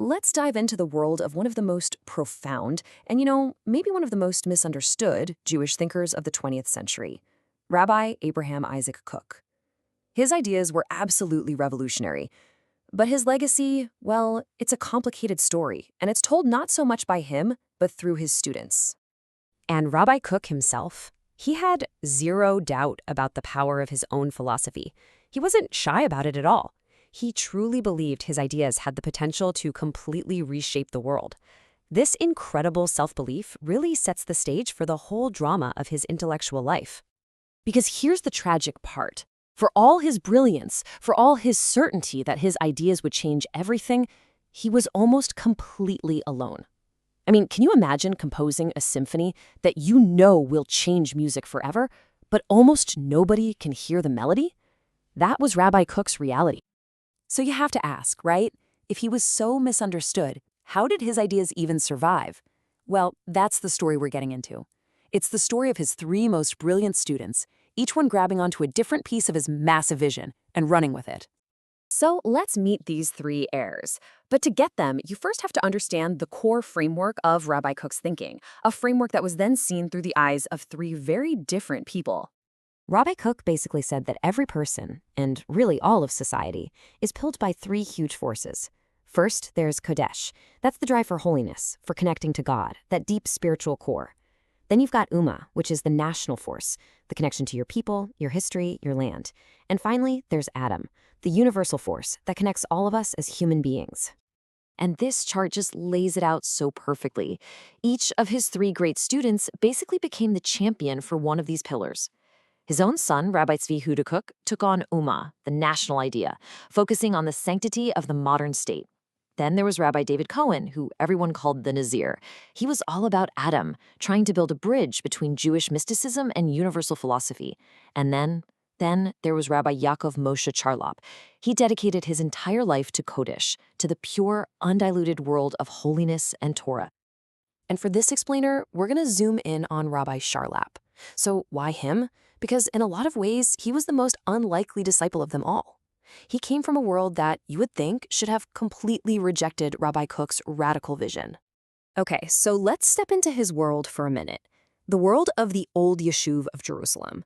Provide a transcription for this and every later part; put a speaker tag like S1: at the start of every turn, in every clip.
S1: Let's dive into the world of one of the most profound and, maybe one of the most misunderstood Jewish thinkers of the 20th century, Rabbi Abraham Isaac Kook. His ideas were absolutely revolutionary, but his legacy, well, it's a complicated story, and it's told not so much by him, but through his students.
S2: And Rabbi Kook himself, he had zero doubt about the power of his own philosophy. He wasn't shy about it at all. He truly believed his ideas had the potential to completely reshape the world. This incredible self-belief really sets the stage for the whole drama of his intellectual life.
S1: Because here's the tragic part. For all his brilliance, for all his certainty that his ideas would change everything, he was almost completely alone. I mean, can you imagine composing a symphony that you know will change music forever, but almost nobody can hear the melody? That was Rabbi Kook's reality. So you have to ask, right? If he was so misunderstood, how did his ideas even survive? Well, that's the story we're getting into. It's the story of his three most brilliant students, each one grabbing onto a different piece of his massive vision and running with it. So let's meet these three heirs. But to get them, you first have to understand the core framework of Rabbi Kook's thinking, a framework that was then seen through the eyes of three very different people.
S2: Rabbi Kook basically said that every person, and really all of society, is pulled by three huge forces. First, there's Kodesh. That's the drive for holiness, for connecting to God, that deep spiritual core. Then you've got Ummah, which is the national force, the connection to your people, your history, your land. And finally, there's Adam, the universal force that connects all of us as human beings.
S1: And this chart just lays it out so perfectly. Each of his three great students basically became the champion for one of these pillars. His own son, Rabbi Tzvi Yehuda Kook, took on Ummah, the national idea, focusing on the sanctity of the modern state. Then there was Rabbi David Cohen, who everyone called the Nazir. He was all about Adam, trying to build a bridge between Jewish mysticism and universal philosophy. And then there was Rabbi Yaakov Moshe Charlap. He dedicated his entire life to Kodesh, to the pure, undiluted world of holiness and Torah. And for this explainer, we're going to zoom in on Rabbi Charlap. So why him? Because in a lot of ways, he was the most unlikely disciple of them all. He came from a world that, you would think, should have completely rejected Rabbi Kook's radical vision. Okay, so let's step into his world for a minute. The world of the old Yeshuv of Jerusalem.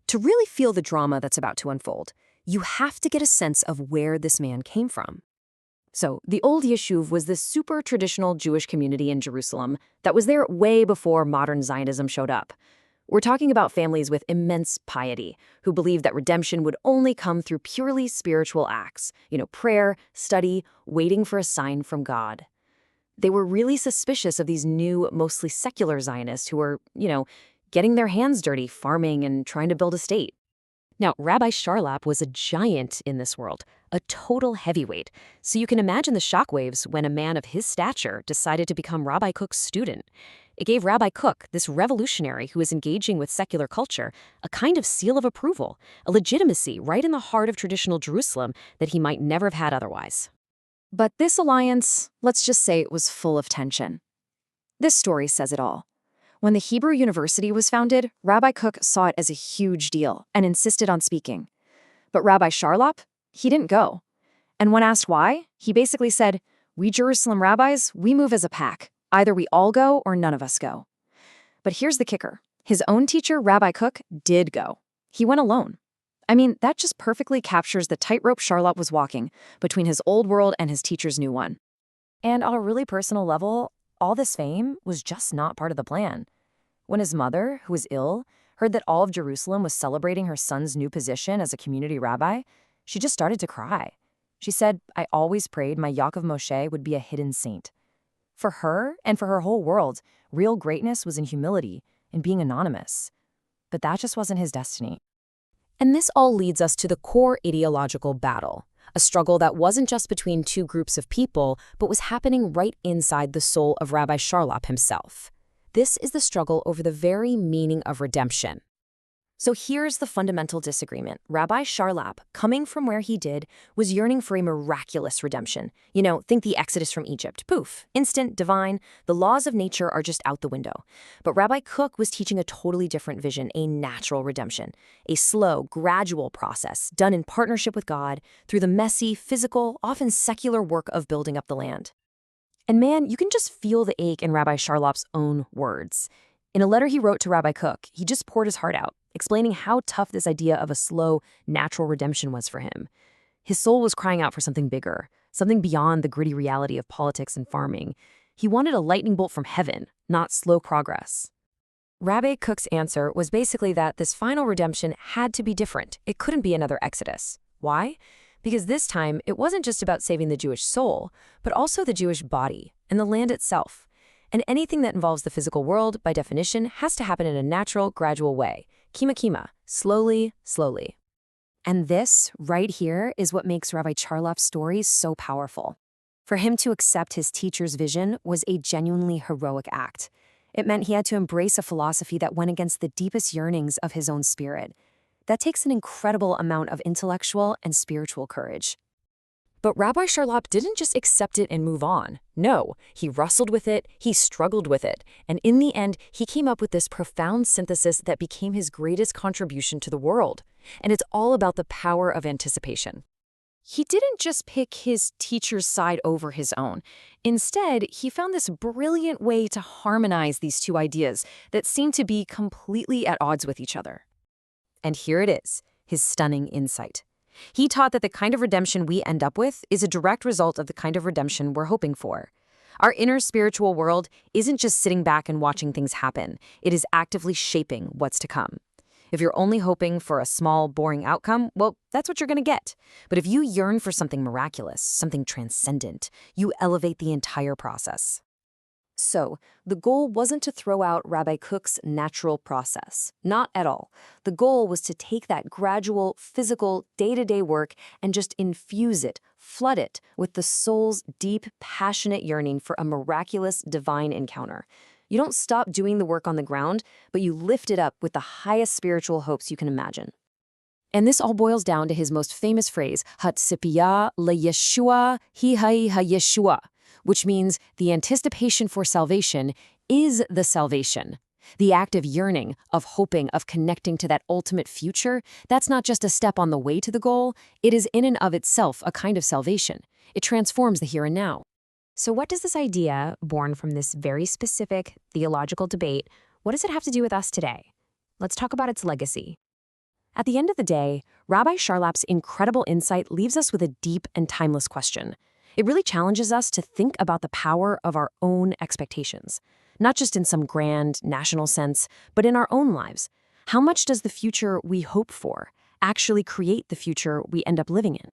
S1: To really feel the drama that's about to unfold, you have to get a sense of where this man came from. So, the old Yeshuv was this super traditional Jewish community in Jerusalem that was there way before modern Zionism showed up. We're talking about families with immense piety, who believed that redemption would only come through purely spiritual acts, prayer, study, waiting for a sign from God. They were really suspicious of these new, mostly secular Zionists who were, getting their hands dirty, farming and trying to build a state. Now, Rabbi Charlap was a giant in this world, a total heavyweight, so you can imagine the shockwaves when a man of his stature decided to become Rabbi Kook's student. It gave Rabbi Kook, this revolutionary who was engaging with secular culture, a kind of seal of approval, a legitimacy right in the heart of traditional Jerusalem that he might never have had otherwise. But this alliance, let's just say it was full of tension. This story says it all. When the Hebrew University was founded, Rabbi Kook saw it as a huge deal and insisted on speaking. But Rabbi Charlap, he didn't go. And when asked why, he basically said, "We Jerusalem rabbis, we move as a pack. Either we all go or none of us go." But here's the kicker. His own teacher, Rabbi Kook, did go. He went alone. I mean, that just perfectly captures the tightrope Charlap was walking between his old world and his teacher's new one. And on a really personal level, all this fame was just not part of the plan. When his mother, who was ill, heard that all of Jerusalem was celebrating her son's new position as a community rabbi, she just started to cry. She said, "I always prayed my Yaakov Moshe would be a hidden saint." For her, and for her whole world, real greatness was in humility, in being anonymous. But that just wasn't his destiny. And this all leads us to the core ideological battle, a struggle that wasn't just between two groups of people, but was happening right inside the soul of Rabbi Charlap himself. This is the struggle over the very meaning of redemption. So here's the fundamental disagreement. Rabbi Charlap, coming from where he did, was yearning for a miraculous redemption. Think the Exodus from Egypt. Poof, instant, divine. The laws of nature are just out the window. But Rabbi Kook was teaching a totally different vision, a natural redemption. A slow, gradual process, done in partnership with God, through the messy, physical, often secular work of building up the land.
S2: And man, you can just feel the ache in Rabbi Charlap's own words. In a letter he wrote to Rabbi Kook, he just poured his heart out, explaining how tough this idea of a slow, natural redemption was for him. His soul was crying out for something bigger, something beyond the gritty reality of politics and farming. He wanted a lightning bolt from heaven, not slow progress. Rabbi Kook's answer was basically that this final redemption had to be different. It couldn't be another Exodus. Why? Because this time, it wasn't just about saving the Jewish soul, but also the Jewish body and the land itself. And anything that involves the physical world, by definition, has to happen in a natural, gradual way. Kima kima, slowly, slowly. And this, right here, is what makes Rabbi Charlap's story so powerful. For him to accept his teacher's vision was a genuinely heroic act. It meant he had to embrace a philosophy that went against the deepest yearnings of his own spirit. That takes an incredible amount of intellectual and spiritual courage. But Rabbi Charlap didn't just accept it and move on. No, he wrestled with it, he struggled with it, and in the end, he came up with this profound synthesis that became his greatest contribution to the world. And it's all about the power of anticipation. He didn't just pick his teacher's side over his own. Instead, he found this brilliant way to harmonize these two ideas that seemed to be completely at odds with each other. And here it is, his stunning insight. He taught that the kind of redemption we end up with is a direct result of the kind of redemption we're hoping for. Our inner spiritual world isn't just sitting back and watching things happen. It is actively shaping what's to come. If you're only hoping for a small, boring outcome, well, that's what you're going to get. But if you yearn for something miraculous, something transcendent, you elevate the entire process. So, the goal wasn't to throw out Rabbi Kook's natural process. Not at all. The goal was to take that gradual, physical, day-to-day work and just infuse it, flood it with the soul's deep, passionate yearning for a miraculous, divine encounter. You don't stop doing the work on the ground, but you lift it up with the highest spiritual hopes you can imagine. And this all boils down to his most famous phrase, Hatzipiyah LeYeshua Hi HaYeshua, which means the anticipation for salvation is the salvation. The act of yearning, of hoping, of connecting to that ultimate future, that's not just a step on the way to the goal, it is in and of itself a kind of salvation. It transforms the here and now. So what does this idea, born from this very specific theological debate, what does it have to do with us today? Let's talk about its legacy. At the end of the day, Rabbi Charlap's incredible insight leaves us with a deep and timeless question. It really challenges us to think about the power of our own expectations, not just in some grand national sense, but in our own lives. How much does the future we hope for actually create the future we end up living in?